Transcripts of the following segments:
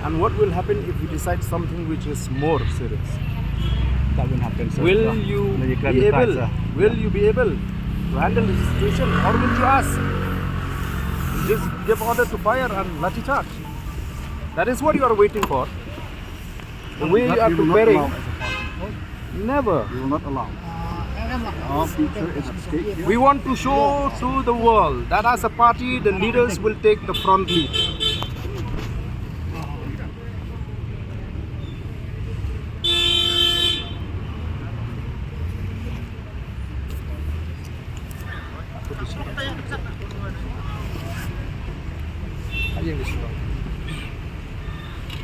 And what will happen if we decide something which is more serious? That won't happen, sir. Will you be able? Will you be able to handle the situation, or will you ask? Just give order to fire and lathi charge. That is what you are waiting for. The way you are preparing. Never. We will not allow. Our future is at stake here. We want to show to the world that as a party, the leaders will take the front lead.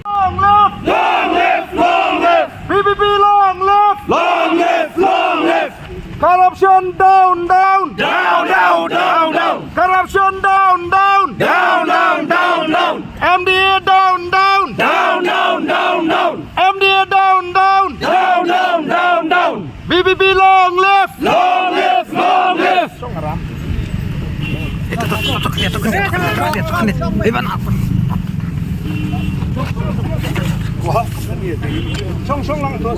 Long live! Long live! Long live! BBP long live! Long live! Long live! Corruption down, down! Down, down, down, down! Corruption down, down! Down, down, down, down! MDA down, down! Down, down, down, down! MDA down, down! Down, down, down, down! BBP long live! Long live! Long live! Shong lang to.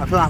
Apa?